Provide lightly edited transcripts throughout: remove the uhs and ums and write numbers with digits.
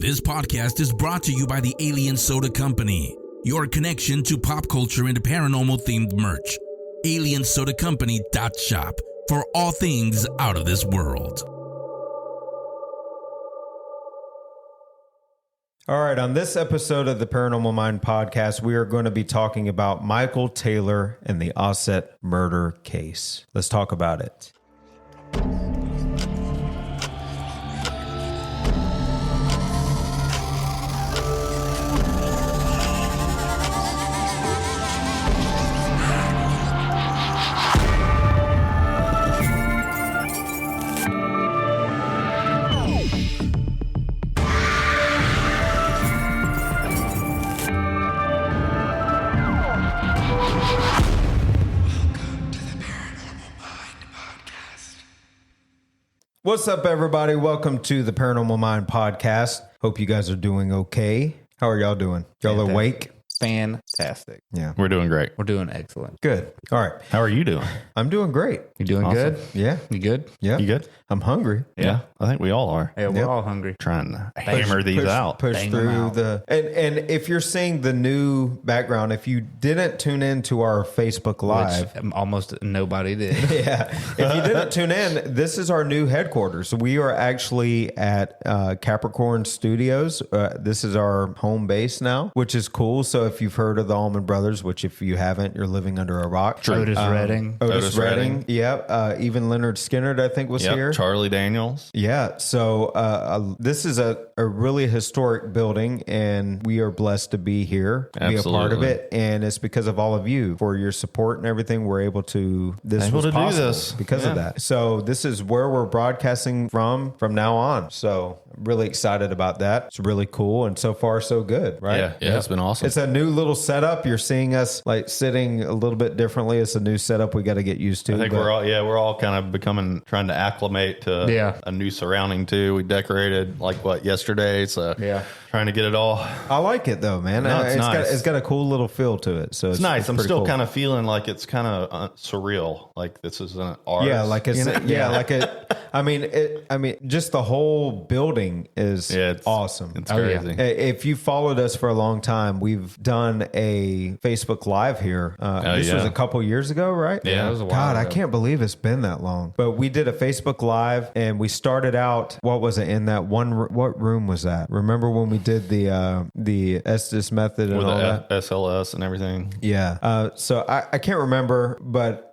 This podcast is brought to you by the Alien Soda Company, your connection to pop culture and paranormal themed merch. AlienSodaCompany.shop for all things out of this world. All right, on this episode of the Paranormal Mind podcast, we are going to be talking about Michael Taylor and the Ossett Murder Case. Let's talk about it. What's up, everybody? Welcome to the Paranormal Mind podcast. Hope you guys are doing okay. How are y'all doing? Y'all awake? Fantastic. Yeah. We're doing great. We're doing excellent. Good. All right. How are you doing? I'm doing great. You doing Awesome. good? Yeah. You good? Yeah. You good? I'm hungry. Yeah. I think we all are. Yeah, we're Yep. all hungry. Trying to hammer these out. Push Bang them through out. the and if you're seeing the new background, if you didn't tune in to our Facebook Live, Which almost nobody did. yeah, if you didn't tune in, this is our new headquarters. We are actually at Capricorn Studios. This is our home base now, which is cool. So if you've heard of the Allman Brothers, which if you haven't, you're living under a rock. Otis Redding. Otis Redding. Yep. Even Leonard Skinner, I think, was here. Charlie Daniels. Yeah. So this is a really historic building, and we are blessed to be here, be a part of Absolutely. it. And it's because of all of you for your support and everything. We're able to do do this. because of that. So this is where we're broadcasting from now on. So I'm really excited about that. It's really cool. And so far, so good, right? Yeah. It's been awesome. It's a new little setup. You're seeing us like sitting a little bit differently. It's a new setup we got to get used to. I think we're all kind of trying to acclimate to a new surrounding too. We decorated yesterday. So trying to get it all. I like it though, man. No, it's nice. It's got a cool little feel to it. So It's nice. I'm pretty still cool. kind of feeling like it's kind of surreal. Like this isn't ours. Yeah, like it's like it. I mean, just the whole building is it's awesome. It's crazy. If you followed us for a long time, we've done a Facebook Live here. This was a couple years ago, right? Yeah, it was a while God, I ago. can't believe it's been that long. But we did a Facebook Live, and we started out. What was it in that one? What room was that? Remember when we did the Estes method and With all the that? SLS and everything. Yeah. So I can't remember, but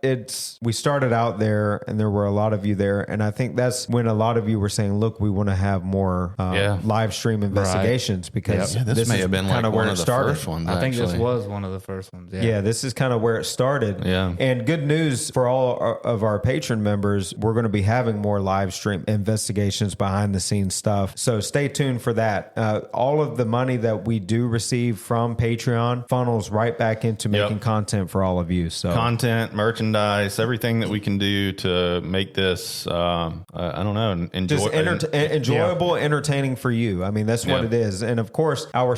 we started out there and there were a lot of you there. And I think that's when a lot of you were saying, look, we want to have more live stream investigations because This may have been kind like of where one it of the started. first ones. I think this actually. was one of the first ones. Yeah, this is kind of where it started. Yeah. And good news for all of our patron members, we're going to be having more live stream investigations, behind the scenes stuff. So stay tuned for that. All of the money that we do receive from Patreon funnels right back into making content for all of you. So content, merchandise, everything that we can do to make this, I don't know, enjoyable, entertaining for you. I mean, that's what it is. And of course, our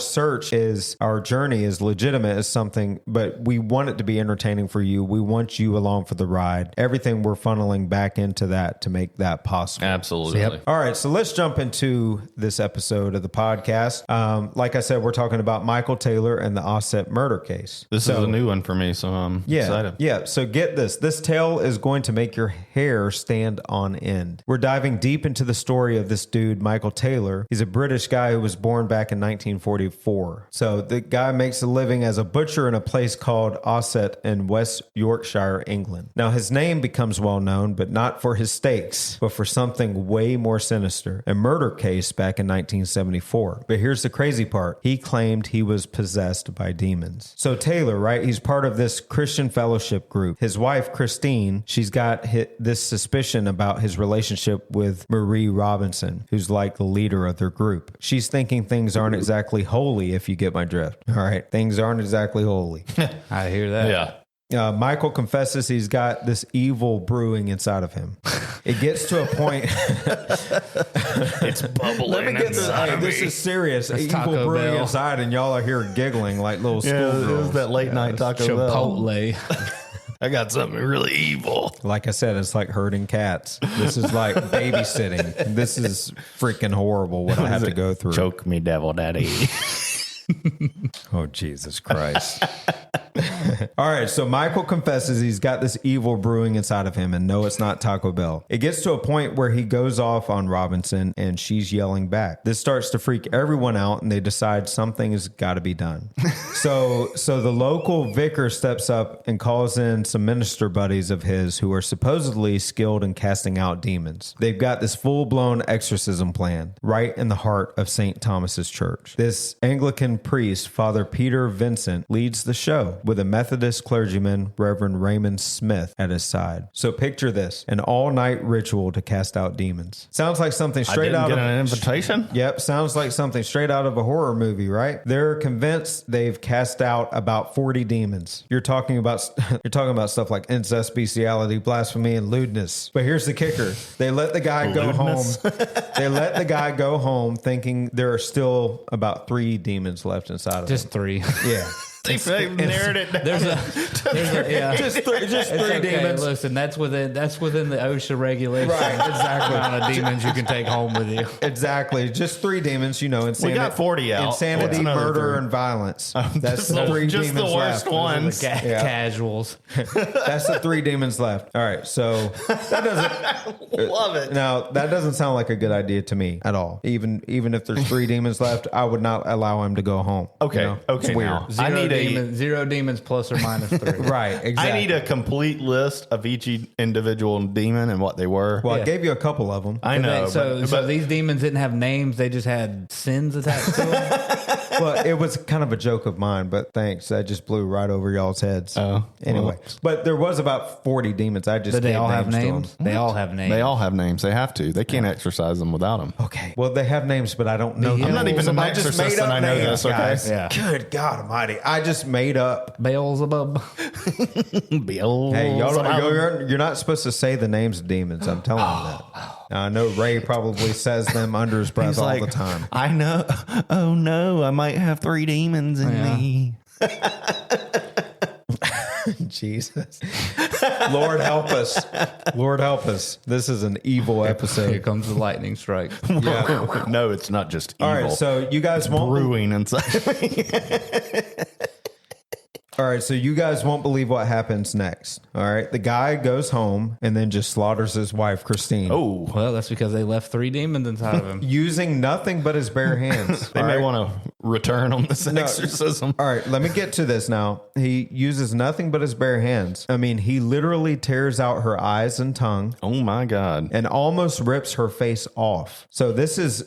journey is legitimate as something, but we want it to be entertaining for you. We want you along for the ride. Everything we're funneling back into that to make that possible. Absolutely. All right, so let's jump into this episode of the podcast. Like I said, we're talking about Michael Taylor and the Ossett Murder Case. This is a new one for me, so I'm excited. Yeah, so get this. This tale is going to make your hair stand on end. We're diving deep into the story of this dude, Michael Taylor. He's a British guy who was born back in 1944. So the guy makes a living as a butcher in a place called Ossett in West Yorkshire, England. Now, his name becomes well known, but not for his steaks, but for something way more sinister. A murder case back in 1974. But here's the crazy part. He claimed he was possessed by demons. So Taylor, right, he's part of this Christian fellowship group. His wife, Christine, she's got this suspicion about his relationship with Marie Robinson, who's like the leader of their group. She's thinking things aren't exactly holy, if you get my drift. All right, things aren't exactly holy. I hear that. Yeah. Michael confesses he's got this evil brewing inside of him. It gets to a point. It's bubbling. Let me get this. This is serious. That's Evil Taco brewing Bell. inside, and y'all are here giggling like little Yeah, it was schoolgirls. that late night Taco Bell. Chipotle. I got something really evil. Like I said, it's like herding cats. This is like babysitting. This is freaking horrible what I have to go through. Choke me, devil daddy. Oh, Jesus Christ. All right, so Michael confesses he's got this evil brewing inside of him, and no, it's not Taco Bell. It gets to a point where he goes off on Robinson, and she's yelling back. This starts to freak everyone out, and they decide something has got to be done. So the local vicar steps up and calls in some minister buddies of his who are supposedly skilled in casting out demons. They've got this full-blown exorcism plan right in the heart of St. Thomas's Church. This Anglican priest, Father Peter Vincent, leads the show with a Methodist clergyman, Reverend Raymond Smith, at his side. So picture this, an all-night ritual to cast out demons. Sounds like something straight out of an invitation? Yep, sounds like something straight out of a horror movie, right? They're convinced they've cast out about 40 demons. You're talking about stuff like incest, bestiality, blasphemy, and lewdness. But here's the kicker. They let the guy go home. They let the guy go home thinking there are still about 3 demons left inside of him. Just 3. Yeah. They've narrowed it down. There's a yeah. Just 3 Okay, demons. listen, that's within the OSHA regulation. Right, exactly. Amount of demons you can take home with you. Exactly. Just 3 demons, insanity. We got 40 out. Insanity, What's another murder, 3? and violence. That's the 3 just demons the worst left. ones. Casuals. That's the 3 demons left. All right, so that doesn't Love it. Now that doesn't sound like a good idea to me at all. Even if there's 3 demons left, I would not allow him to go home. Okay, It's weird. now. Zero demons plus or minus 3. Right, exactly. I need a complete list of each individual demon and what they were. Well, I gave you a couple of them. I know. So these demons didn't have names; they just had sins attached to them. Well, it was kind of a joke of mine, but thanks. That just blew right over y'all's heads. Oh, anyway. But there was about 40 demons. I just Did they gave all have to names? them. They all have names. They all have names. They have to. They can't exercise them without them. Okay. Well, they have names, but I don't know. I'm not even an I just exorcist made up and I know names, this, okay? guys. Yeah. Good God Almighty! I just made up. Beelzebub. Hey, you're not supposed to say the names of demons. I'm telling you that. Now, I know Ray probably says them under his breath all the time. I know. Oh no, I might have 3 demons in me. Jesus. Lord help us. Lord help us. This is an evil Here episode. comes the lightning strike. Yeah. No, it's not just evil. All right, so you guys won't brewing inside me. All right, so you guys won't believe what happens next. All right, the guy goes home and then just slaughters his wife, Christine. Oh, Well, that's because they left 3 demons inside of him. Using nothing but his bare hands. they may want to return on this exorcism. All right, let me get to this now. He uses nothing but his bare hands. I mean, he literally tears out her eyes and tongue Oh my God. and almost rips her face off. So this is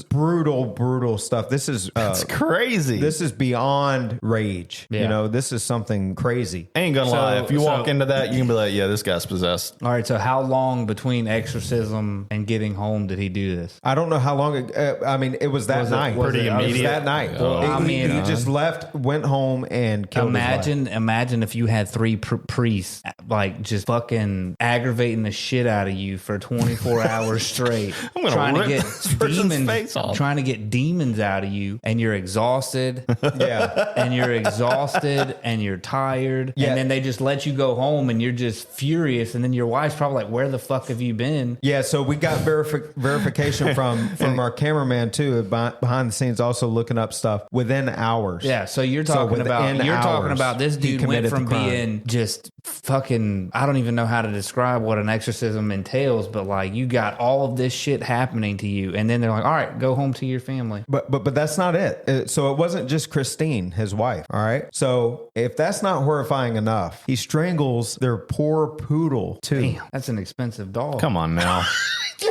brutal stuff. This is It's crazy. this is beyond rage. Yeah. You know, this is something crazy. I ain't gonna lie. If you walk into that, you can be like, yeah, this guy's possessed. All right, so how long between exorcism and getting home did he do this? I don't know how long. It was that night. pretty It was immediate? that night. Oh. I mean, he just left, went home, and killed his wife. Imagine if you had 3 priests like just fucking aggravating the shit out of you for 24 hours straight, I'm gonna trying to rip get this person's demons, face off. trying to get demons out of you, and you're exhausted, Yeah. and you're exhausted, and you're tired, Yeah. and then they just let you go home, and you're just furious, and then your wife's probably like, "Where the fuck have you been?" Yeah, so we got verification from our cameraman too, behind the scenes, also looking up stuff within hours. Yeah, so you're talking hours, about this he dude went committed from the crime. being just fucking, I don't even know how to describe what an exorcism entails, but like you got all of this shit happening to you, and then they're like, all right, go home to your family. But that's not it. So it wasn't just Christine, his wife. All right. So if that's not horrifying enough, he strangles their poor poodle too. Damn, that's an expensive dog. Come on now.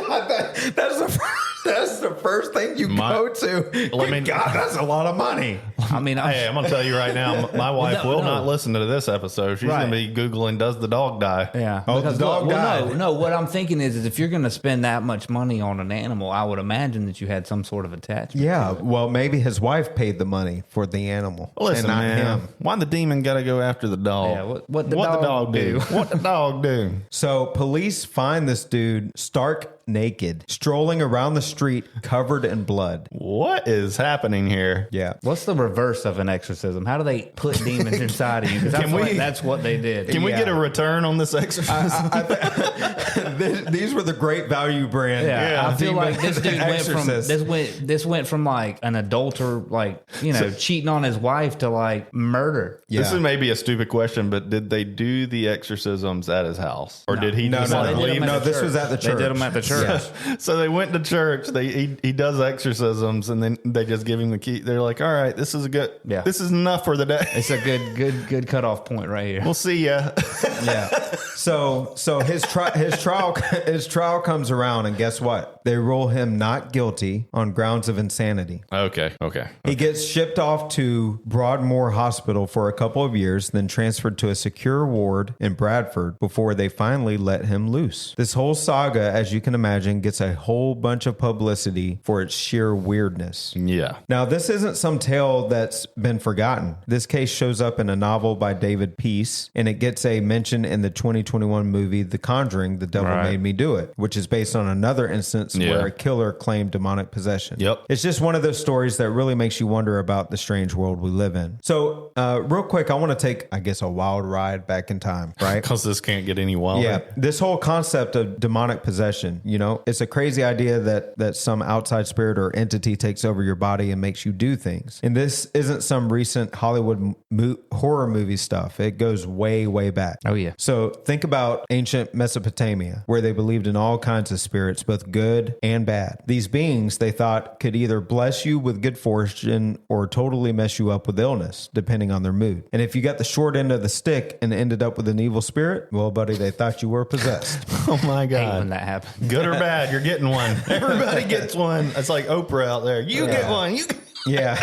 God, that's the first thing you go to. God, that's a lot of money. I mean, Hey, I'm gonna tell you right now, my wife will not listen to this episode. She's gonna be Googling, does the dog die? yeah. Oh, the dog died. No, what I'm thinking is if you're going to spend that much money on an animal, I would imagine that you had some sort of attachment. Yeah. Well, maybe his wife paid the money for the animal. Listen, and not man, him. why the demon gotta go after the dog? Yeah, what the dog do? What the dog do? So police find this dude stark naked, strolling around the street covered in blood. What is happening here? Yeah. What's the reverse of an exorcism? How do they put demons inside of you? Because that's what they did. Can we get a return on this exorcism? These were the Great Value brand. Yeah, I feel like this dude went from like an adulterer, like, you know, cheating on his wife to like murder. Yeah. This is maybe a stupid question, but did they do the exorcisms at his house, or did he? No, this was at the church. They did them at the church. Yeah. So they went to church. He does exorcisms, and then they just give him the key. They're like, "All right, this is good. Yeah. This is enough for the day. It's a good cutoff point right here. We'll see ya." Yeah. So his trial comes around, and guess what? They rule him not guilty on grounds of insanity. Okay. He gets shipped off to Broadmoor Hospital for a couple of years, then transferred to a secure ward in Bradford before they finally let him loose. This whole saga, as you can imagine, gets a whole bunch of publicity for its sheer weirdness. Yeah. Now, this isn't some tale that's been forgotten. This case shows up in a novel by David Peace, and it gets a mention in the 2021 movie The Conjuring, The Devil Made Me Do It, which is based on another instance where a killer claimed demonic possession. Yep. It's just one of those stories that really makes you wonder about the strange world we live in. So, real quick, I want to take, I guess, a wild ride back in time, right? Because this can't get any wilder. Yeah. This whole concept of demonic possession, you know, it's a crazy idea that some outside spirit or entity takes over your body and makes you do things. And this isn't some recent Hollywood horror movie stuff. It goes way, way back. Oh, yeah. So think about ancient Mesopotamia, where they believed in all kinds of spirits, both good and bad. These beings, they thought, could either bless you with good fortune or totally mess you up with illness, depending on their mood. And if you got the short end of the stick and ended up with an evil spirit, well, buddy, they thought you were possessed. Oh my God. Hate when that happens. Good or bad, you're getting one. Everybody gets one. It's like Oprah out there. You get one. Yeah.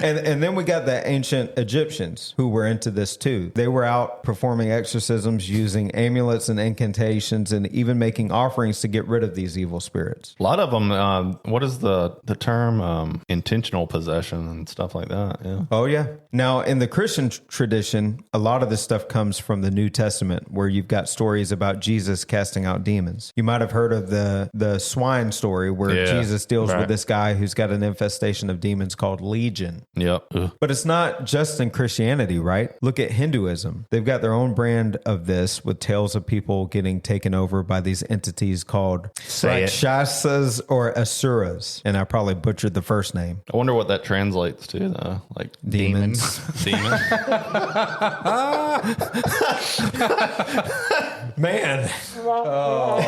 and then we got the ancient Egyptians who were into this too. They were out performing exorcisms using amulets and incantations and even making offerings to get rid of these evil spirits. A lot of them, what is the term? Intentional possession and stuff like that. Yeah. Oh, yeah. Now, in the Christian tradition, a lot of this stuff comes from the New Testament, where you've got stories about Jesus casting out demons. You might have heard of the swine story where Jesus deals with this guy who's got an infestation of demons called Legion. Yep. Ugh. But it's not just in Christianity, right? Look at Hinduism. They've got their own brand of this with tales of people getting taken over by these entities called Rakshasas or Asuras. And I probably butchered the first name. I wonder what that translates to, though. Like demons. Demons. Man. Oh.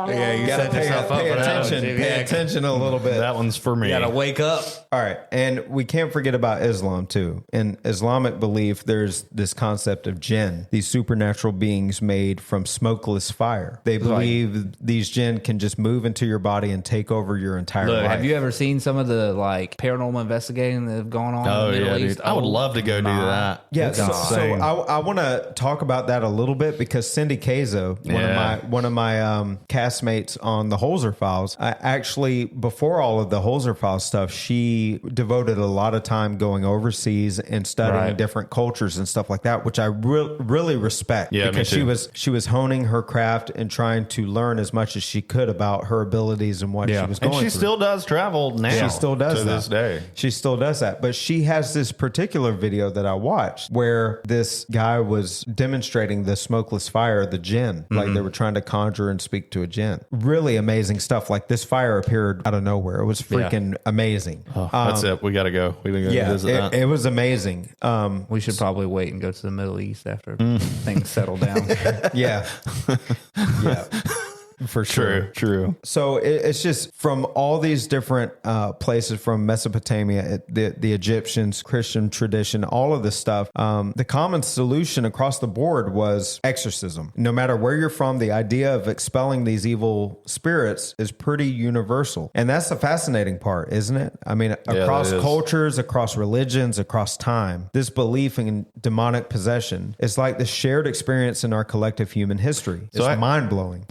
Yeah, you gotta set yourself up pay for that attention. one. Pay attention a little bit. That one's for me. You gotta wake up. All right. And we can't forget about Islam too. In Islamic belief, there's this concept of jinn, these supernatural beings made from smokeless fire. They believe these jinn can just move into your body and take over your entire life. Have you ever seen some of the like paranormal investigating that have gone on in the Middle East? Dude. I would love to go do that. Yeah. So I want to talk about that a little bit because Cindy Kazo, one of my castmates on the Holzer Files, actually, before all of the Holzer Files stuff, she devoted a lot of time going overseas and studying different cultures and stuff like that, which I really respect. Yeah, because she was honing her craft and trying to learn as much as she could about her abilities and what she was going through. And she still does travel now. She still does to this day. She still does that. But she has this particular video that I watched where this guy was demonstrating the smokeless fire, the jinn, like they were trying to conjure and speak to a jinn. Really amazing stuff. Like this fire appeared out of nowhere. It was freaking amazing. Oh, that's it. We got to go. We can go visit that. It was amazing. We should probably wait and go to the Middle East after things settle down. Yeah. Yeah. For sure. True. So it's just from all these different places, from Mesopotamia, the Egyptians, Christian tradition, all of this stuff. The common solution across the board was exorcism. No matter where you're from, the idea of expelling these evil spirits is pretty universal. And that's the fascinating part, isn't it? I mean, across cultures, across religions, across time, this belief in demonic possession is like the shared experience in our collective human history. It's mind-blowing.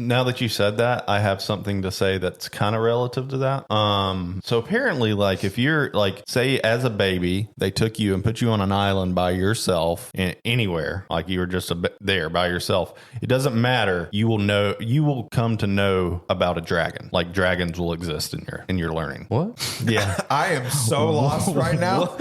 now that you said that, I have something to say that's kind of relative to that. So apparently, like, if you're like, say as a baby, they took you and put you on an island by yourself anywhere, like you were just there by yourself. It doesn't matter. You will come to know about a dragon. Like dragons will exist in your learning. What? Yeah. I am so lost right now.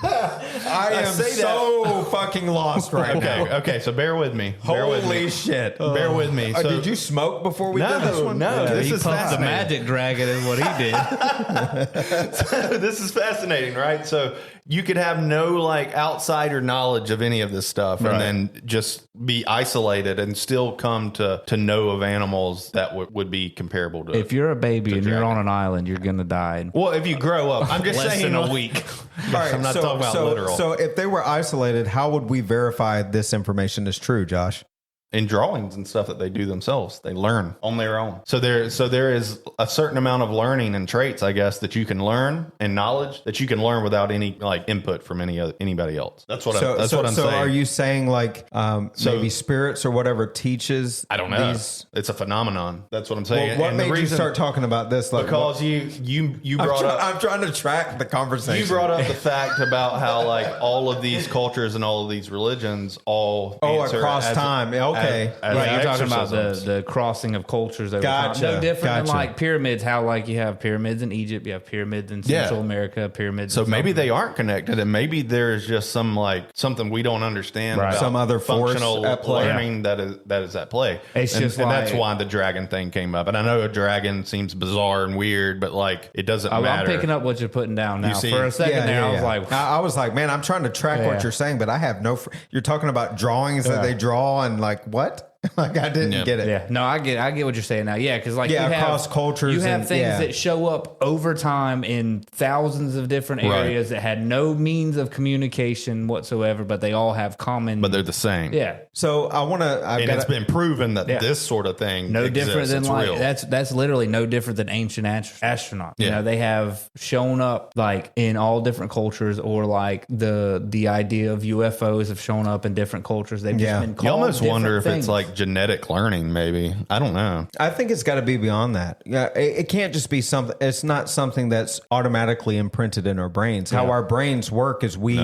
I am so fucking lost right now. Okay, so bear with me. Holy shit. Bear with me. So, did you smoke before we did this one? No, Yeah, this he is puffed the fascinating. magic dragon is what he did. So this is fascinating, right? So you could have no like outsider knowledge of any of this stuff, and then just be isolated and still come to know of animals that would be comparable to. If you're a baby and dragon. you're on an island, you're gonna die. Well, if you grow up, I'm just Less saying than a week. All right, I'm not talking about literal. So if they were isolated, how would we verify this information is true, Josh? In drawings and stuff that they do themselves, they learn on their own. So there is a certain amount of learning and traits, I guess, that you can learn, and knowledge that you can learn without any like input from anybody else. That's what I'm saying. So are you saying like maybe spirits or whatever teaches? I don't know. These? It's a phenomenon. That's what I'm saying. Well, what made you start talking about this? Like, Because you brought up. I'm trying to track the conversation. You brought up the fact about how like all of these cultures and all of these religions all answer across time. Okay. Right, you're talking about exorcisms. the crossing of cultures over time. Gotcha, No different than gotcha. like pyramids, how like you have pyramids in Egypt, you have pyramids in Central America, pyramids So in maybe South they aren't connected, and maybe there's just something we don't understand. Right. About Some other force functional at play. learning that is at play. It's and, just and that's like- why the dragon thing came up. And I know a dragon seems bizarre and weird, but like it doesn't I'm matter. picking up what you're putting down now. see- For a second there, I was like, I was like, man, I'm trying to track what Yeah. you're saying, but I have no. You're talking about drawings that they draw and like what? Like I didn't get it. yeah, no, I get what you're saying now. Yeah, because like Yeah, you have, across cultures you have and- things yeah. that show up over time in thousands of different Right. areas that had no means of communication whatsoever, but they all have common. but they're the same. yeah, So I want to. And it's been proven that Yeah. this sort of thing no exists. different than It's like real. that's literally no different than ancient astronauts. You Yeah. know, they have shown up like in all different cultures, or like the idea of UFOs have shown up in different cultures. They've Yeah. just been called You almost wonder if different it's things. like genetic learning. Maybe I don't know. I think it's got to be beyond that. Yeah, it can't just be something. It's not something that's automatically imprinted in our brains. How our brains work is we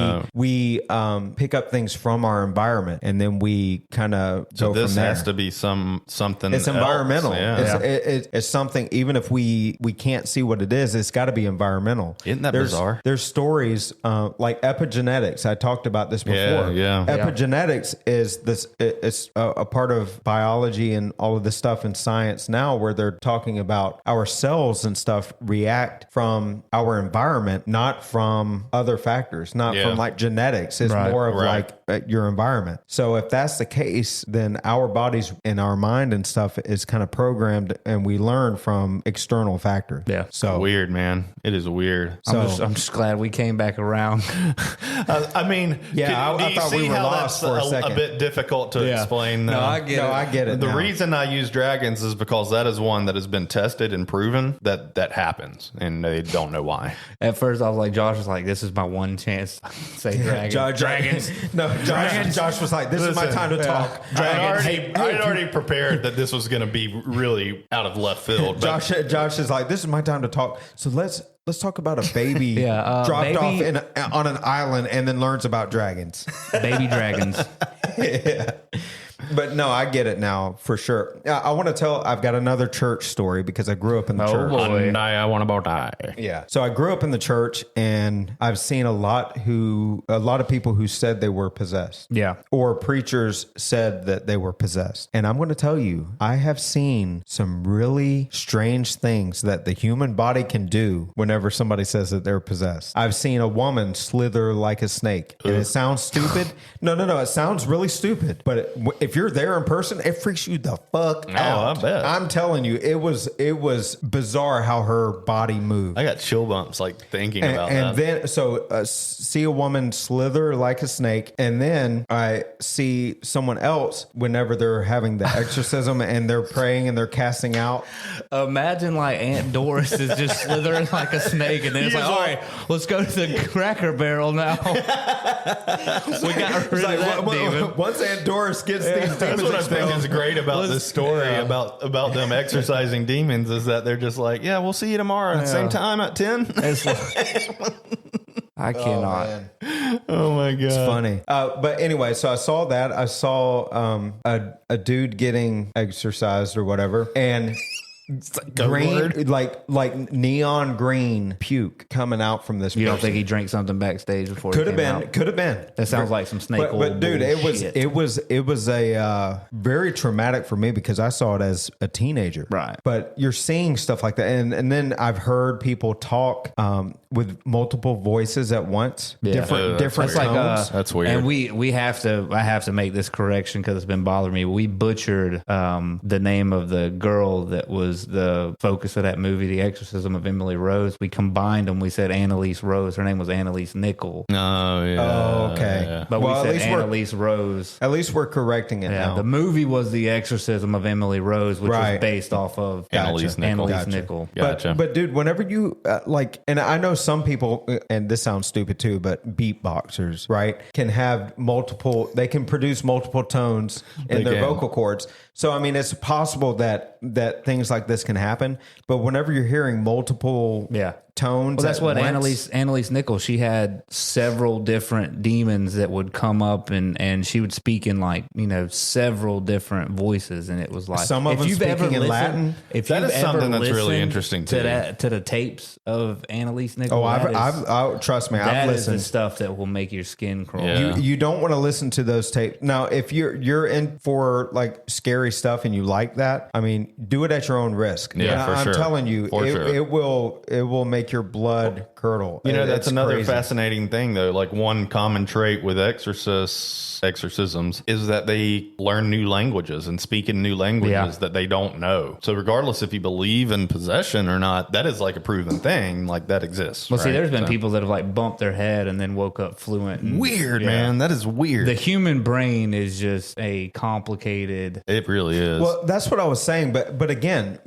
pick up things from our environment and then we kind of go This from there. has to be something. It's else. environmental. Yeah. It's something. Even if we can't see what it is, it's got to be environmental. Isn't that There's bizarre? There's stories like epigenetics. I talked about this before. Yeah. Epigenetics is this. It's a part of biology and all of this stuff in science now, where they're talking about our cells and stuff react from our environment, not from other factors, not from like genetics. It's more of like your environment. So if that's the case, then our bodies and our mind and stuff is kind of programmed, and we learn from external factors. Yeah. So Weird, man. It is weird. I'm just glad we came back around. I mean, Yeah, do I you thought we see were how lost that's for a second. bit difficult to explain? No, I get it. I get it. The now. reason I use dragons is because that is one that has been tested and proven that happens, and they don't know why. At first, I was like, Josh was like, "This is my one chance to say dragon." Dragons. No, Josh was like, "This is my time to talk." I had already prepared that this was going to be really out of left field. But Josh is like, "This is my time to talk." So let's talk about a baby dropped baby- off on an island and then learns about dragons. Baby dragons. But no, I get it now for sure. I want to tell. I've got another church story because I grew up in the church. boy. I want to die. Yeah. So I grew up in the church, and I've seen a lot of people who said they were possessed. Yeah. Or preachers said that they were possessed. And I'm going to tell you, I have seen some really strange things that the human body can do whenever somebody says that they're possessed. I've seen a woman slither like a snake. And it sounds stupid. No. It sounds really stupid. But if you're there in person, it freaks you the fuck out. I bet. I'm telling you, it was bizarre how her body moved. I got chill bumps like thinking about And that. then, see a woman slither like a snake, and then I see someone else whenever they're having the exorcism and they're praying and they're casting out. Imagine like Aunt Doris is just slithering like a snake, and then it's like, all right, let's go to the Cracker Barrel now. We got rid of that demon. Once Aunt Doris gets the That's what I think is great about this story about them exorcising demons is that they're just like, yeah, we'll see you tomorrow at the same time at 10. I cannot. Oh my God. It's funny. But anyway, so I saw that. I saw a dude getting exercised or whatever. And green, like neon green puke coming out from this. You don't think he drank something backstage before? Could have been. That sounds like some snake oil. But dude, bullshit. it was a very traumatic for me because I saw it as a teenager. Right. But you're seeing stuff like that, and then I've heard people talk with multiple voices at once. Yeah. Different That's tones. That's weird. And I have to make this correction because it's been bothering me. We butchered the name of the girl that was the focus of that movie, The Exorcism of Emily Rose. We combined them. We said Annalise Rose. Her name was Annalise Nickel. Oh, yeah. Oh, okay. Yeah. But we said Annalise Rose. At least we're correcting it now. The movie was The Exorcism of Emily Rose, which was based off of Annalise Nickel. Nickel. Gotcha. But dude, whenever you and I know some people, and this sounds stupid too, but beatboxers, right, can have multiple. They can produce multiple tones in their vocal cords. So I mean, it's possible that things like this can happen. But whenever you're hearing multiple tones, well, that's what Annalise Nickel. She had several different demons that would come up, and she would speak in several different voices, and it was like some of them speaking in Latin. If that you've is something ever that's really listened interesting too. to the tapes of Annalise Nickel. I've trust me, I've that listened. is the stuff that will make your skin crawl. Yeah. You don't want to listen to those tapes. Now, if you're in for like scary stuff and you like that, I mean, do it at your own risk. Yeah, I'm sure. telling you, it will make your blood curdle. That's another crazy. fascinating thing, though. Like one common trait with exorcisms is that they learn new languages and speak in new languages that they don't know. So regardless if you believe in possession or not, that is like a proven thing. Like that exists. Well, see, there's been people that have like bumped their head and then woke up fluent. Weird, man. That is weird. The human brain is just a complicated. It really is. Well, that's what I was saying. But again,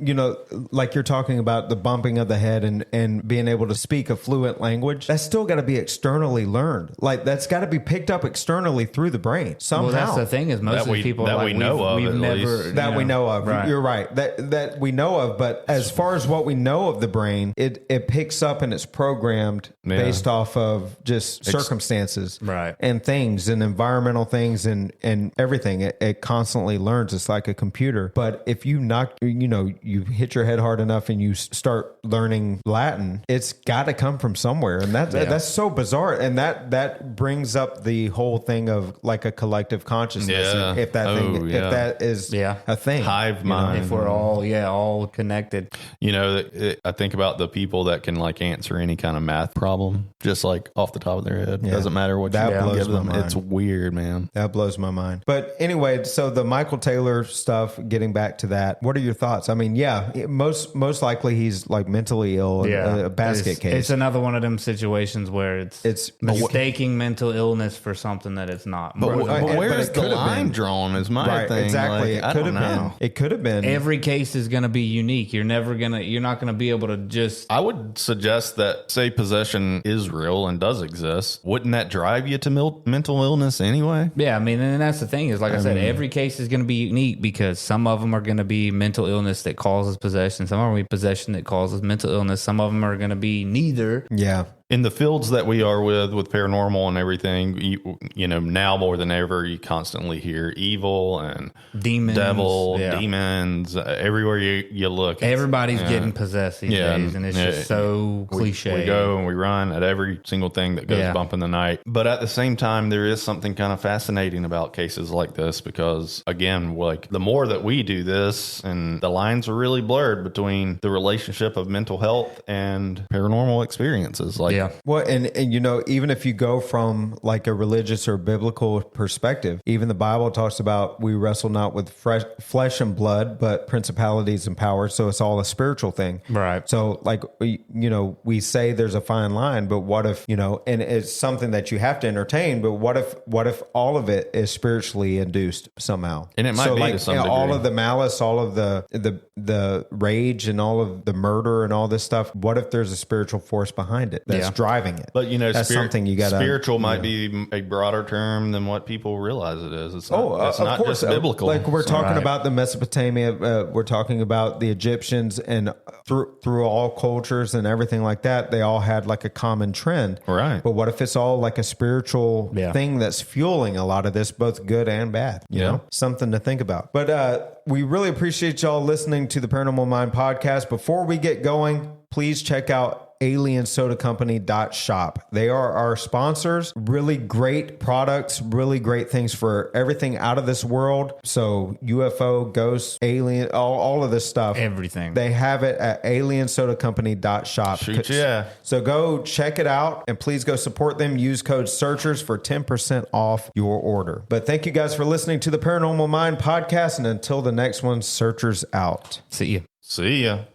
like you're talking about the bumping of the head and being able to speak a fluent language, that's still got to be externally learned. Like that's got to be picked up externally through the brain somehow. Well, that's the thing is most of the people that we know of. We know of. Right. You're right. That we know of. But as far as what we know of the brain, it picks up and it's programmed based off of just circumstances, right, and things and environmental things and everything. It constantly learns. It's like a computer. But if you you hit your head hard enough and you start learning Latin, it's got to come from somewhere, and that's so bizarre. And that brings up the whole thing of like a collective consciousness. Yeah. If that is a thing, hive mind. If we're all connected. I think about the people that can like answer any kind of math problem just like off the top of their head. Doesn't matter what you give them. It's weird, man. That blows my mind. But anyway, so the Michael Taylor stuff, getting back to that, what are your thoughts? I mean, most likely he's like mentally ill, a basket case. It's another one of them situations where it's mistaking mental illness for something that it's not. But where is the line drawn is my thing. Exactly. Like, it could have been. It could have been. Every case is going to be unique. You're not going to be able to just. I would suggest that, say, possession is real and does exist. Wouldn't that drive you to mental illness anyway? Yeah, I mean, and that's the thing is, like I said, every case is going to be unique because some of them are going to be mental illness that causes possession. Some are going to be possession that causes mental illness. Some of them are going to be neither. Yeah. In the fields that we are with paranormal and everything, you know, now more than ever, you constantly hear evil and demons, demons everywhere you look. Everybody's getting possessed these days, and it's just so cliche. We go and we run at every single thing that goes bump in the night. But at the same time, there is something kind of fascinating about cases like this because, again, like the more that we do this, and the lines are really blurred between the relationship of mental health and paranormal experiences, like. Yeah. Well, and you know, even if you go from like a religious or biblical perspective, even the Bible talks about we wrestle not with flesh and blood, but principalities and powers. So it's all a spiritual thing. Right. So like, we say there's a fine line, but what if, and it's something that you have to entertain, but what if all of it is spiritually induced somehow? And it might be like, to some degree. All of the malice, all of the rage and all of the murder and all this stuff. What if there's a spiritual force behind it? That's that's driving it. But, that's something you got to... Spiritual might be a broader term than what people realize it is. It's not, it's not course. just biblical. Like we're talking about the Mesopotamia, we're talking about the Egyptians, and through all cultures and everything like that, they all had like a common trend. Right. But what if it's all like a spiritual thing that's fueling a lot of this, both good and bad? You know, something to think about. But we really appreciate y'all listening to the Paranormal Mind podcast. Before we get going, please check out aliensodacompany.shop. They are our sponsors. Really great products, really great things for everything out of this world. So UFO, ghosts, alien, all of this stuff. Everything. They have it at aliensodacompany.shop. Shoot, yeah. So go check it out and please go support them. Use code SEARCHERS for 10% off your order. But thank you guys for listening to the Paranormal Mind podcast. And until the next one, Searchers out. See ya. See ya.